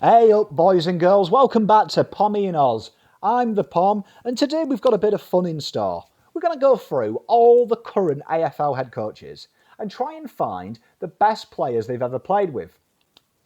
Hey up boys and girls, welcome back to PommyinOZ. I'm the Pom and today we've got a bit of fun in store. We're going to go through all the current AFL head coaches and try and find the best players they've ever played with.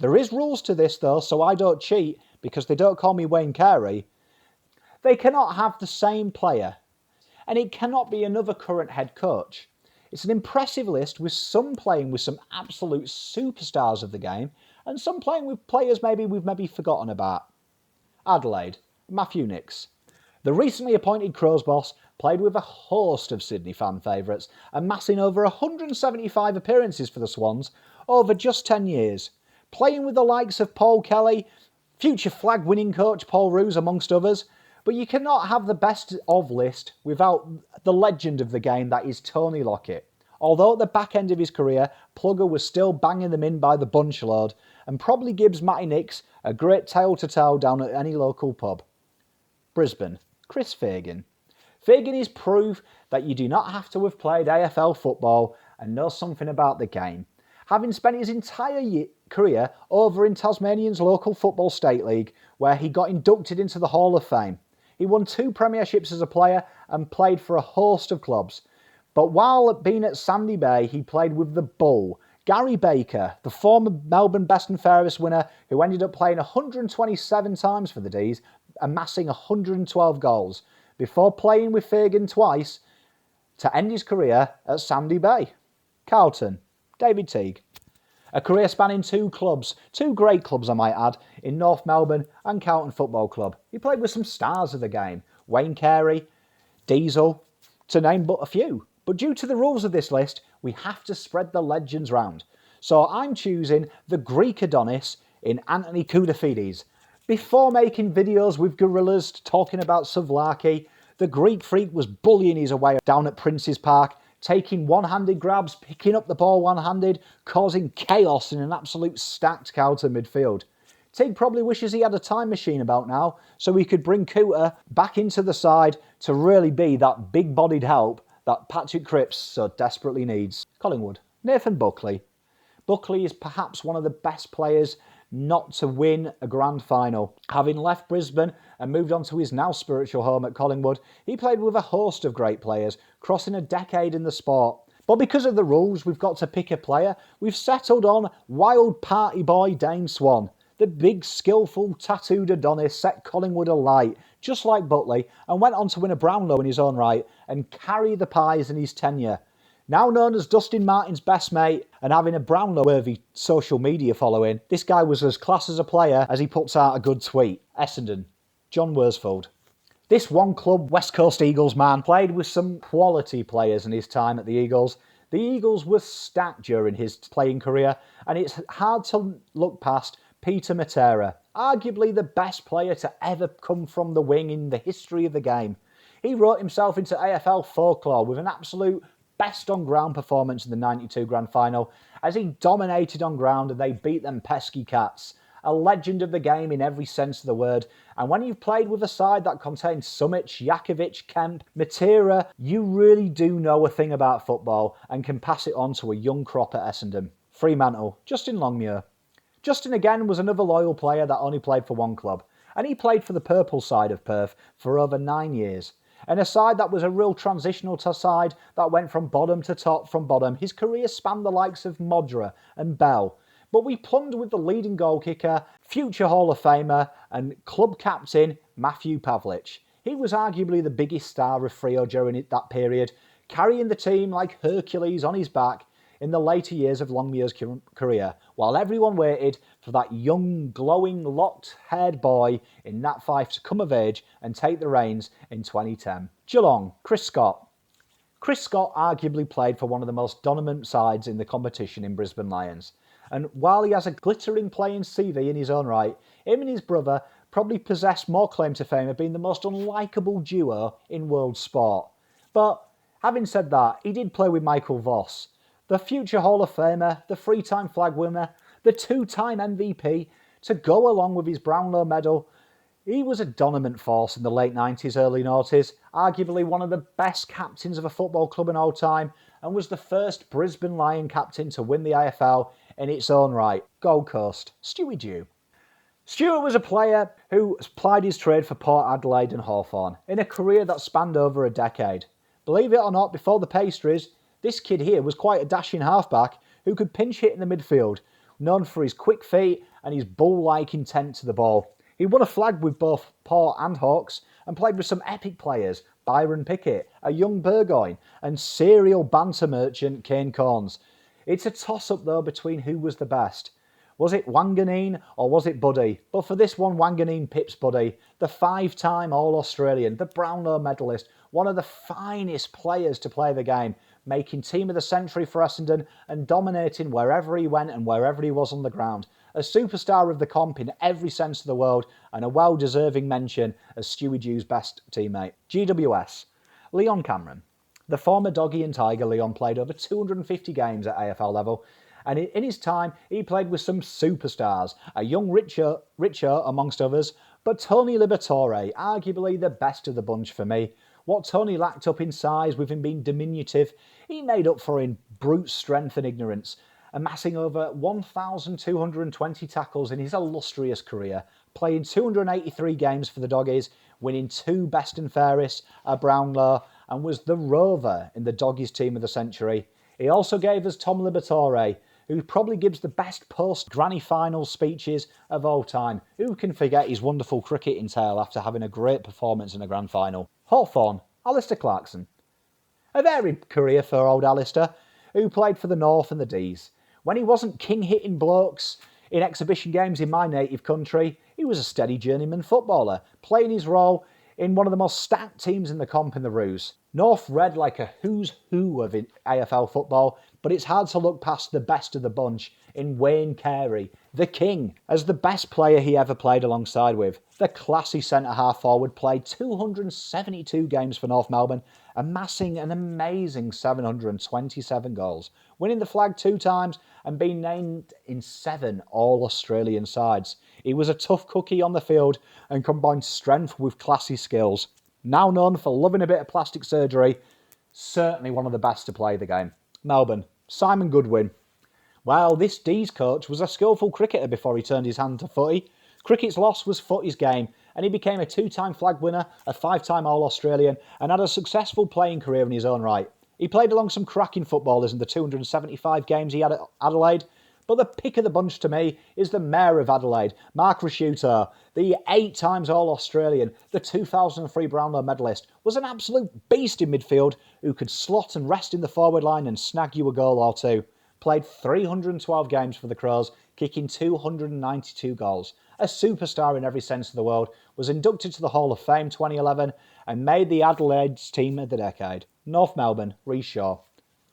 There is rules to this though, so I don't cheat because they don't call me Wayne Carey. They cannot have the same player and it cannot be another current head coach. It's an impressive list with some playing with some absolute superstars of the game and some playing with players we've forgotten about. Adelaide, Matthew Nicks. The recently appointed Crows boss played with a host of Sydney fan favourites, amassing over 175 appearances for the Swans over just 10 years, playing with the likes of Paul Kelly, future flag winning coach Paul Roos amongst others. But you cannot have the best of list without the legend of the game that is Tony Lockett. Although at the back end of his career, Plugger was still banging them in by the bunch load and probably gives Matty Nicks a great tale to tell down at any local pub. Brisbane, Chris Fagan. Fagan is proof that you do not have to have played AFL football and know something about the game. Having spent his entire career over in Tasmanian's local football state league where he got inducted into the Hall of Fame. He won 2 premierships as a player and played for a host of clubs. But while being at Sandy Bay, he played with the Bull, Gary Baker, the former Melbourne Best and Fairest winner who ended up playing 127 times for the D's, amassing 112 goals, before playing with Fagan twice to end his career at Sandy Bay. Carlton, David Teague. A career spanning 2 clubs, 2 great clubs I might add, in Nth.Melbourne and Carlton Football Club. He played with some stars of the game, Wayne Carey, Diesel, to name but a few. But due to the rules of this list, we have to spread the legends round. So I'm choosing the Greek Adonis in Anthony Koudafidis. Before making videos with gorillas talking about Souvlaki, the Greek freak was bullying his way down at Prince's Park, taking one-handed grabs, picking up the ball one-handed, causing chaos in an absolute stacked Carlton midfield. Teague probably wishes he had a time machine about now, so he could bring Cooter back into the side to really be that big-bodied help that Patrick Cripps so desperately needs. Collingwood, Nathan Buckley. Buckley is perhaps one of the best players not to win a grand final. Having left Brisbane and moved on to his now spiritual home at Collingwood, he played with a host of great players, crossing a decade in the sport. But because of the rules, we've got to pick a player. We've settled on wild party boy Dane Swan. The big, skillful, tattooed Adonis set Collingwood alight, just like Buckley, and went on to win a Brownlow in his own right and carry the Pies in his tenure. Now known as Dustin Martin's best mate and having a Brownlow-worthy social media following, this guy was as class as a player as he puts out a good tweet. Essendon, John Worsfold. This one-club West Coast Eagles man played with some quality players in his time at the Eagles. The Eagles were stacked during his playing career, and it's hard to look past Peter Matera, arguably the best player to ever come from the wing in the history of the game. He wrote himself into AFL folklore with an absolute best on ground performance in the 92 grand final as he dominated on ground and they beat them pesky Cats. A legend of the game in every sense of the word, and when you've played with a side that contains Summit, Jakovic, Kemp, Matera, you really do know a thing about football and can pass it on to a young crop at Essendon. Fremantle, Justin Longmuir. Justin again was another loyal player that only played for one club, and he played for the purple side of Perth for over 9 years. And a side that was a real transitional side that went from bottom to top from bottom. His career spanned the likes of Modra and Bell. But we plumbed with the leading goal kicker, future Hall of Famer and club captain Matthew Pavlich. He was arguably the biggest star of Freo during that period, carrying the team like Hercules on his back in the later years of Longmuir's career, while everyone waited for that young, glowing, locked-haired boy in Nat Fife to come of age and take the reins in 2010. Geelong, Chris Scott. Chris Scott arguably played for one of the most dominant sides in the competition in Brisbane Lions. And while he has a glittering playing CV in his own right, him and his brother probably possess more claim to fame of being the most unlikable duo in world sport. But having said that, he did play with Michael Voss, the future Hall of Famer, the 3-time flag winner, the 2-time MVP, to go along with his Brownlow medal. He was a dominant force in the late 90s, early 90s, arguably one of the best captains of a football club in all time, and was the first Brisbane Lion captain to win the AFL in its own right. Gold Coast, Stewie Dew. Stewart was a player who plied his trade for Port Adelaide and Hawthorn in a career that spanned over a decade. Believe it or not, before the pastries, this kid here was quite a dashing halfback who could pinch hit in the midfield, known for his quick feet and his bull-like intent to the ball. He won a flag with both Port and Hawks and played with some epic players, Byron Pickett, a young Burgoyne, and serial banter merchant Kane Cornes. It's a toss-up though between who was the best. Was it Wanganeen or was it Buddy? But for this one, Wanganeen pips Buddy, the 5-time All-Australian, the Brownlow medalist, one of the finest players to play the game, making Team of the Century for Essendon and dominating wherever he went and wherever he was on the ground. A superstar of the comp in every sense of the word and a well-deserving mention as Stewie Dew's best teammate. GWS. Leon Cameron. The former Doggy and Tiger Leon played over 250 games at AFL level, and in his time he played with some superstars, a young Richo amongst others, but Tony Liberatore, arguably the best of the bunch for me. What Tony lacked up in size with him being diminutive, he made up for in brute strength and ignorance, amassing over 1,220 tackles in his illustrious career, playing 283 games for the Doggies, winning 2 Best and Fairest, a Brownlow, and was the rover in the Doggies Team of the Century. He also gave us Tom Liberatore, who probably gives the best post-granny final speeches of all time. Who can forget his wonderful cricketing tale after having a great performance in a grand final? Hawthorn, Alistair Clarkson. A varied career for old Alistair, who played for the North and the D's. When he wasn't king-hitting blokes in exhibition games in my native country, he was a steady journeyman footballer, playing his role in one of the most stacked teams in the comp in the Roos. North read like a who's who of AFL football, but it's hard to look past the best of the bunch in Wayne Carey, the king, as the best player he ever played alongside with. The classy centre-half forward played 272 games for Nth.Melbourne, amassing an amazing 727 goals, winning the flag 2 times and being named in 7 All-Australian sides. He was a tough cookie on the field and combined strength with classy skills. Now known for loving a bit of plastic surgery, certainly one of the best to play the game. Melbourne, Simon Goodwin. Well, this D's coach was a skillful cricketer before he turned his hand to footy. Cricket's loss was footy's game, and he became a 2-time flag winner, a 5-time All-Australian, and had a successful playing career in his own right. He played along some cracking footballers in the 275 games he had at Adelaide, but the pick of the bunch to me is the Mayor of Adelaide, Mark Rasciuto, the 8 times All-Australian, the 2003 Brownlow medalist, was an absolute beast in midfield who could slot and rest in the forward line and snag you a goal or two. Played 312 games for the Crows, kicking 292 goals. A superstar in every sense of the word, was inducted to the Hall of Fame 2011 and made the Adelaide's Team of the Decade. Nth.Melbourne, Rhys Shaw.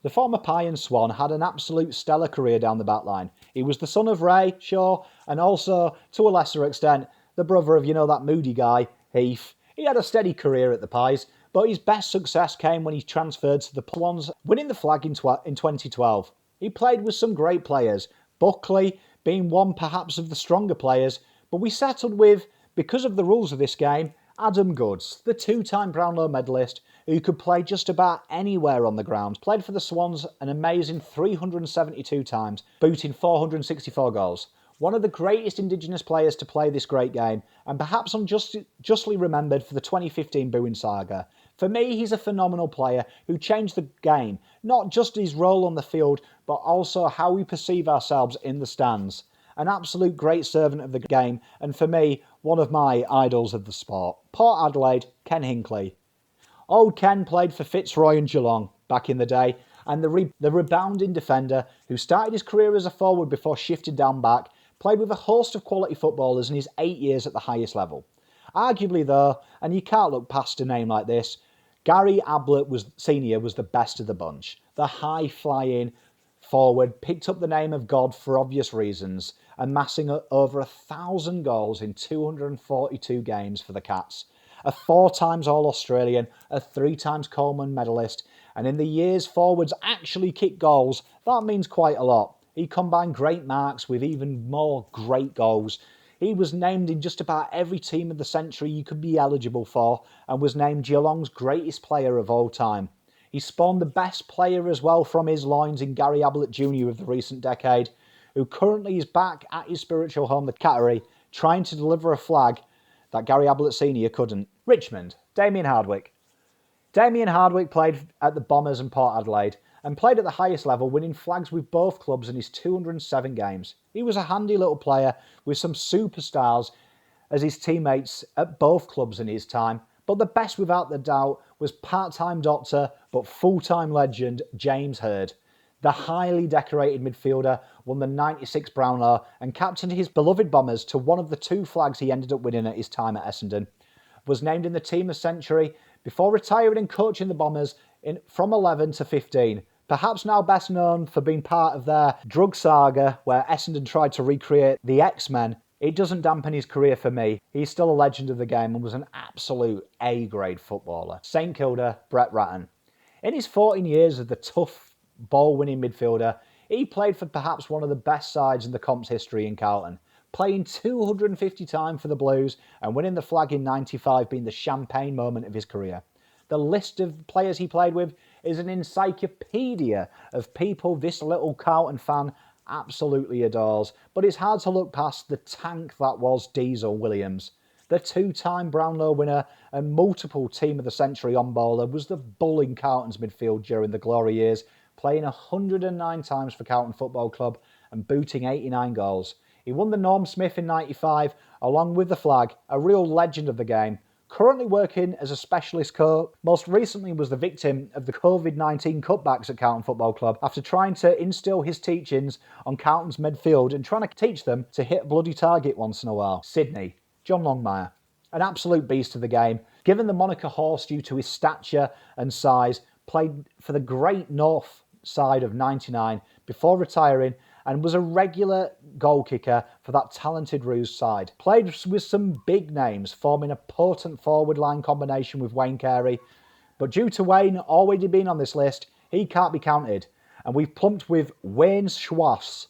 The former Pie and Swan had an absolute stellar career down the back line. He was the son of Ray Shaw and also, to a lesser extent, the brother of, that moody guy, Heath. He had a steady career at the Pies, but his best success came when he transferred to the Swans, winning the flag in 2012. He played with some great players, Buckley being one perhaps of the stronger players, but we settled with, because of the rules of this game, Adam Goods, the 2-time Brownlow medalist, who could play just about anywhere on the ground. Played for the Swans an amazing 372 times, booting 464 goals. One of the greatest Indigenous players to play this great game, and perhaps justly remembered for the 2015 booing saga. For me, he's a phenomenal player who changed the game, not just his role on the field, but also how we perceive ourselves in the stands. An absolute great servant of the game, and for me, one of my idols of the sport. Port Adelaide, Ken Hinkley. Old Ken played for Fitzroy and Geelong back in the day, and the rebounding defender who started his career as a forward before shifting down back, played with a host of quality footballers in his 8 years at the highest level. Arguably though, and you can't look past a name like this, Gary Ablett Senior was the best of the bunch. The high-flying forward picked up the name of God for obvious reasons, amassing over 1,000 goals in 242 games for the Cats. A 4 times All-Australian, a 3 times Coleman medalist, and in the years forwards actually kicked goals, that means quite a lot. He combined great marks with even more great goals. He was named in just about every team of the century you could be eligible for, and was named Geelong's greatest player of all time. He spawned the best player as well from his loins in Gary Ablett Jr. of the recent decade, who currently is back at his spiritual home, the Cattery, trying to deliver a flag that Gary Ablett Sr. couldn't. Richmond, Damien Hardwick. Damien Hardwick played at the Bombers and Port Adelaide and played at the highest level, winning flags with both clubs in his 207 games. He was a handy little player with some superstars as his teammates at both clubs in his time, but the best without the doubt was part-time doctor but full-time legend James Hird. The highly decorated midfielder won the 96 Brownlow and captained his beloved Bombers to one of the 2 flags he ended up winning at his time at Essendon. Was named in the Team of the Century before retiring and coaching the Bombers from 11 to 15. Perhaps now best known for being part of their drug saga where Essendon tried to recreate the X-Men. It doesn't dampen his career for me. He's still a legend of the game and was an absolute A-grade footballer. St Kilda, Brett Ratton. In his 14 years as the tough ball-winning midfielder, he played for perhaps one of the best sides in the comp's history in Carlton, playing 250 times for the Blues and winning the flag in 95 being the champagne moment of his career. The list of players he played with is an encyclopedia of people this little Carlton fan absolutely adores, but it's hard to look past the tank that was Diesel Williams. The 2-time Brownlow winner and multiple Team of the Century on-baller was the bull in Carlton's midfield during the glory years, playing 109 times for Carlton Football Club and booting 89 goals. He won the Norm Smith in 95 along with the flag, a real legend of the game. Currently working as a specialist coach, most recently was the victim of the COVID-19 cutbacks at Carlton Football Club after trying to instill his teachings on Carlton's midfield and trying to teach them to hit a bloody target once in a while. Sydney, John Longmire, an absolute beast of the game. Given the moniker Horse due to his stature and size, played for the great North side of 99 before retiring and was a regular goal kicker for that talented Roos side. Played with some big names, forming a potent forward line combination with Wayne Carey. But due to Wayne already being on this list, he can't be counted. And we've plumped with Wayne Schwass,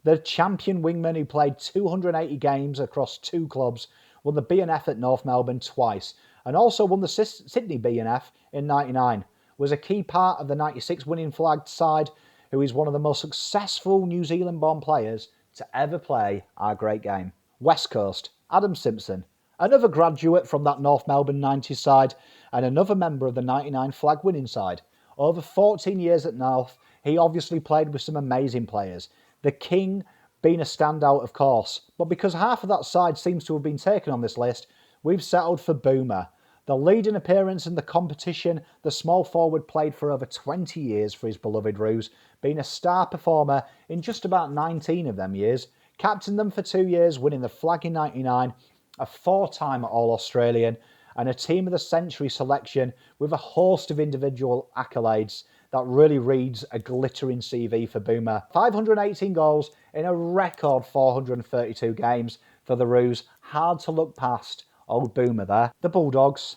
the champion wingman who played 280 games across 2 clubs, won the B&F at Nth.Melbourne twice, and also won the Sydney B&F in 99. Was a key part of the 96 winning flagged side, who is one of the most successful New Zealand-born players to ever play our great game. West Coast, Adam Simpson, another graduate from that North Melbourne 90s side and another member of the 99 flag winning side. Over 14 years at North, he obviously played with some amazing players. The King being a standout, of course, but because half of that side seems to have been taken on this list, we've settled for Boomer. The leading appearance in the competition, the small forward played for over 20 years for his beloved Roos, being a star performer in just about 19 of them years, captained them for 2 years, winning the flag in 99, a 4-time All-Australian, and a Team of the Century selection with a host of individual accolades that really reads a glittering CV for Boomer. 518 goals in a record 432 games for the Roos. Hard to look past old Boomer there. The Bulldogs,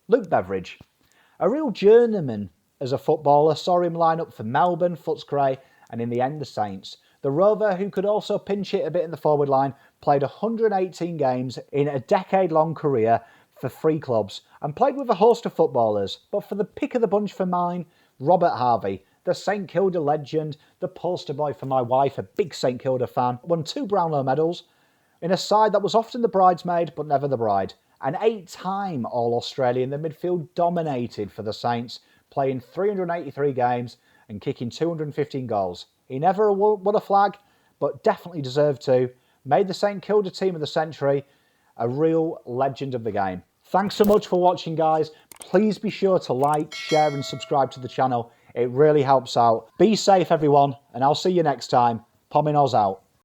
Luke Beveridge. A real journeyman as a footballer, saw him line up for Melbourne, Footscray, and in the end the Saints. The Rover, who could also pinch hit a bit in the forward line, played 118 games in a decade-long career for 3 clubs and played with a host of footballers. But for the pick of the bunch for mine, Robert Harvey, the St Kilda legend, the poster boy for my wife, a big St Kilda fan, won 2 Brownlow medals in a side that was often the bridesmaid but never the bride. An 8-time All-Australian, the midfield dominated for the Saints, playing 383 games and kicking 215 goals. He never won a flag, but definitely deserved to. Made the St Kilda Team of the Century, a real legend of the game. Thanks so much for watching, guys. Please be sure to like, share and subscribe to the channel. It really helps out. Be safe, everyone, and I'll see you next time. PommyinOZ out.